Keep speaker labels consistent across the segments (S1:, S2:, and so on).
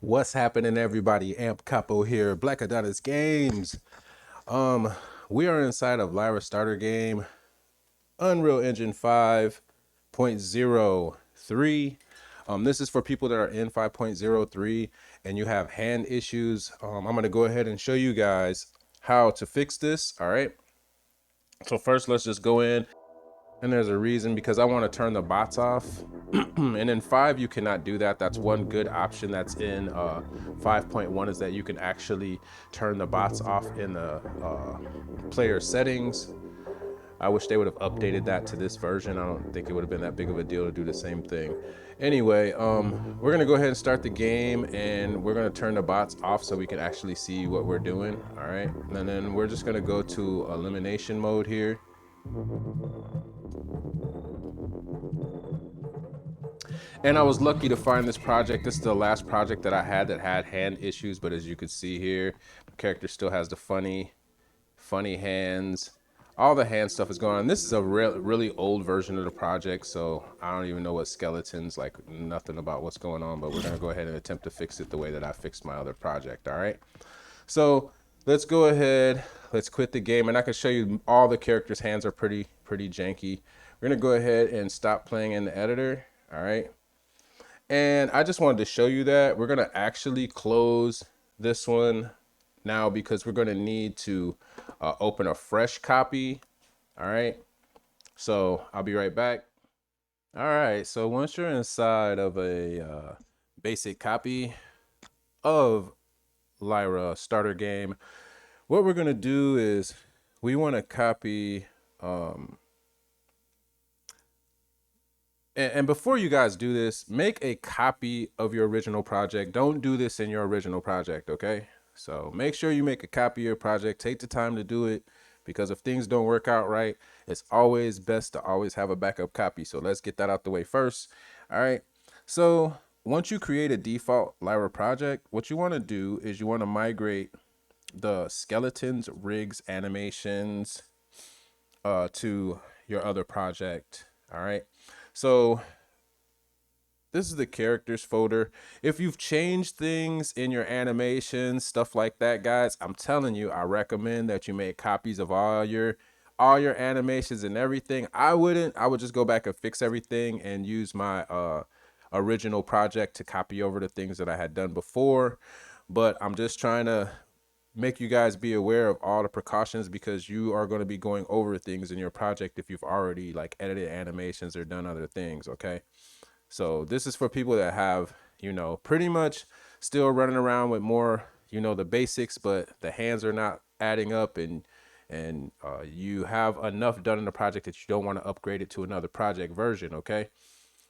S1: What's happening, everybody? Amp Capo here, Black Adonis Games. Um, we are inside of Lyra starter game, Unreal Engine 5.03. This is for people that are in 5.03 and you have hand issues. I'm gonna go ahead and show you guys how to fix this. All right. So first, let's just go in. And there's a reason, because I want to turn the bots off. And in 5 you cannot do that. That's one good option that's in 5.1, is that you can actually turn the bots off in the player settings. I wish they would have updated that to this version. I don't think it would have been that big of a deal to do the same thing. Anyway, we're gonna go ahead and start the game, and we're gonna turn the bots off so we can actually see what we're doing. All right, and then we're just gonna go to elimination mode here. And I was lucky to find this project. This is the last project that I had that had hand issues, but as you can see here, the character still has the funny hands. All the hand stuff is going on. This is a really old version of the project, so I don't even know what skeletons, like nothing about what's going on, but we're gonna go ahead and attempt to fix it the way that I fixed my other project, all right? So let's go ahead, let's quit the game, and I can show you all the characters' hands are pretty janky. We're gonna go ahead and stop playing in the editor, all right? And I just wanted to show you that we're going to actually close this one now, because we're going to need to open a fresh copy. All right. So I'll be right back. All right. So once you're inside of a basic copy of Lyra starter game, what we're going to do is we want to copy and before you guys do this, make a copy of your original project. Don't do this in your original project, okay? So make sure you make a copy of your project. Take the time to do it, because if things don't work out right, it's always best to always have a backup copy. So let's get that out the way first. All right. So once you create a default Lyra project, what you want to do is you want to migrate the skeletons, rigs, animations to your other project. All right. So this is the characters folder. If you've changed things in your animations, stuff like that, guys, I'm telling you, I recommend that you make copies of all your animations and everything. I would just go back and fix everything and use my original project to copy over the things that I had done before. But I'm just trying to make you guys be aware of all the precautions, because you are going to be going over things in your project if you've already like edited animations or done other things. Okay. So this is for people that have, pretty much still running around with more, the basics, but the hands are not adding up, and you have enough done in the project that you don't want to upgrade it to another project version. Okay.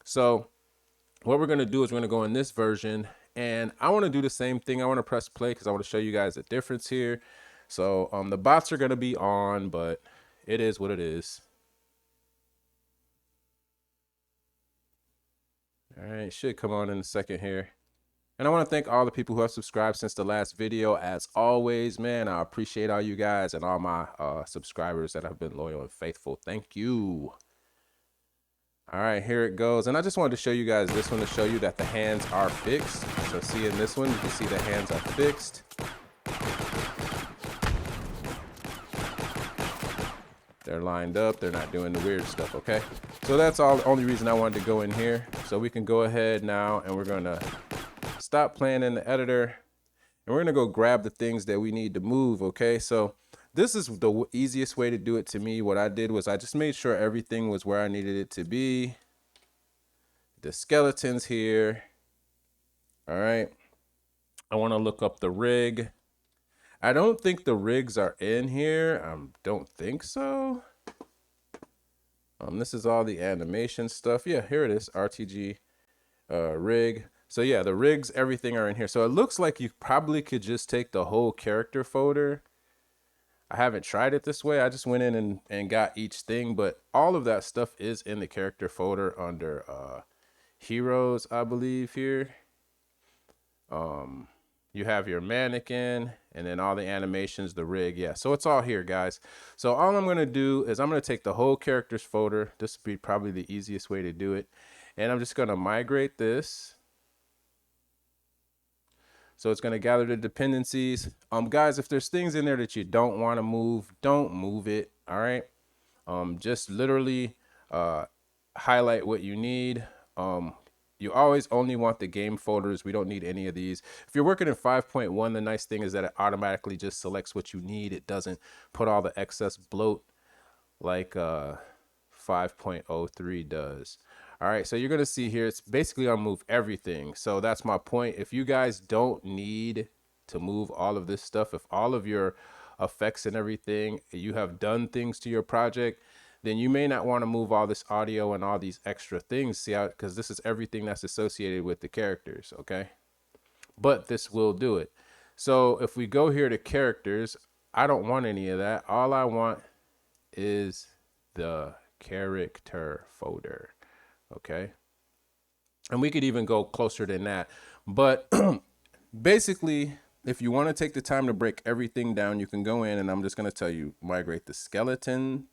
S1: So what we're going to do is we're going to go in this version, and I want to do the same thing. I want to press play because I want to show you guys the difference here. So the bots are going to be on, but it is what it is. All right, should come on in a second here. And I want to thank all the people who have subscribed since the last video. As always, man, I appreciate all you guys and all my subscribers that have been loyal and faithful. Thank you. All right, here it goes. And I just wanted to show you guys this one to show you that the hands are fixed. So see in this one, you can see the hands are fixed. They're lined up. They're not doing the weird stuff, okay? So that's all. The only reason I wanted to go in here. So we can go ahead now, and we're going to stop playing in the editor. And we're going to go grab the things that we need to move, okay? So this is the easiest way to do it to me. What I did was I just made sure everything was where I needed it to be. The skeletons here. All right. I want to look up the rig. I don't think the rigs are in here. I don't think so. This is all the animation stuff. Yeah, here it is. RTG rig. So yeah, the rigs, everything are in here. So it looks like you probably could just take the whole character folder. I haven't tried it this way. I just went in and got each thing, but all of that stuff is in the character folder under heroes, I believe here. You have your mannequin and then all the animations, the rig. Yeah, so it's all here, guys. So all I'm going to do is I'm going to take the whole characters folder. This would be probably the easiest way to do it. And I'm just going to migrate this. So it's going to gather the dependencies. Guys, if there's things in there that you don't want to move, don't move it. All right. Just literally highlight what you need. You always only want the game folders. We don't need any of these. If you're working in 5.1, the nice thing is that it automatically just selects what you need. It doesn't put all the excess bloat like 5.03 does. All right, so you're gonna see here, it's basically gonna move everything. So that's my point. If you guys don't need to move all of this stuff, if all of your effects and everything, you have done things to your project, then you may not want to move all this audio and all these extra things. See how, because this is everything that's associated with the characters, okay? But this will do it. So if we go here to characters, I don't want any of that. All I want is the character folder, okay? And we could even go closer than that. But basically, if you want to take the time to break everything down, you can go in, and I'm just going to tell you, migrate the skeleton,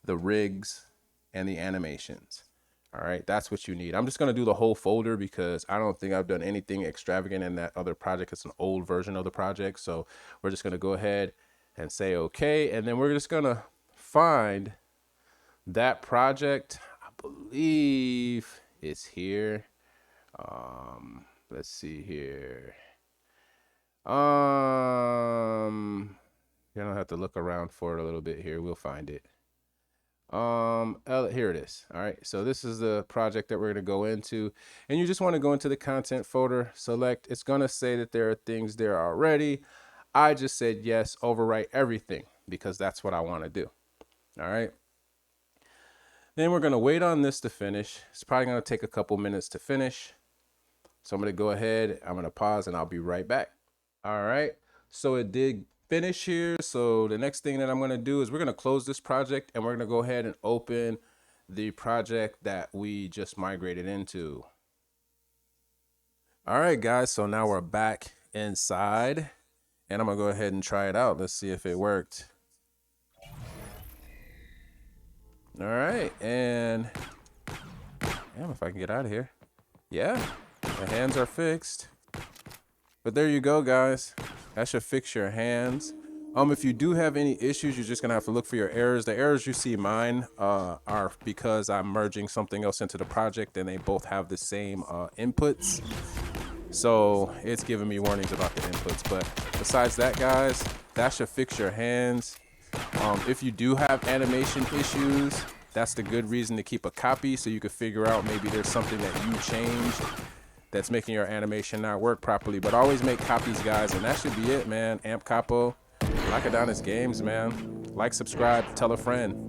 S1: the rigs, and the animations. All right, that's what you need. I'm just going to do the whole folder because I don't think I've done anything extravagant in that other project. It's an old version of the project. So we're just going to go ahead and say okay. And then we're just going to find that project. I believe it's here. Let's see here. You don't have to look around for it a little bit here. We'll find it. Here it is. All right, so this is the project that we're going to go into, and you just want to go into the content folder, select. It's going to say that there are things there already. I just said yes, overwrite everything, because that's what I want to do. All right, then we're going to wait on this to finish. It's probably going to take a couple minutes to finish, so I'm going to go ahead, I'm going to pause, and I'll be right back. All right, so it did finish here. So the next thing that I'm going to do is we're going to close this project, and we're going to go ahead and open the project that we just migrated into. All right, guys, so now we're back inside, and I'm going to go ahead and try it out. Let's see if it worked. All right, and damn, if I can get out of here. Yeah, the hands are fixed. But there you go, guys. That should fix your hands. If you do have any issues, you're just gonna have to look for your errors. The errors you see mine are because I'm merging something else into the project, and they both have the same inputs. So it's giving me warnings about the inputs. But besides that, guys, that should fix your hands. If you do have animation issues, that's the good reason to keep a copy, so you can figure out maybe there's something that you changed that's making your animation not work properly. But always make copies, guys, and that should be it, man. Amp Capo, Lackadonis Games, man. Like, subscribe, tell a friend.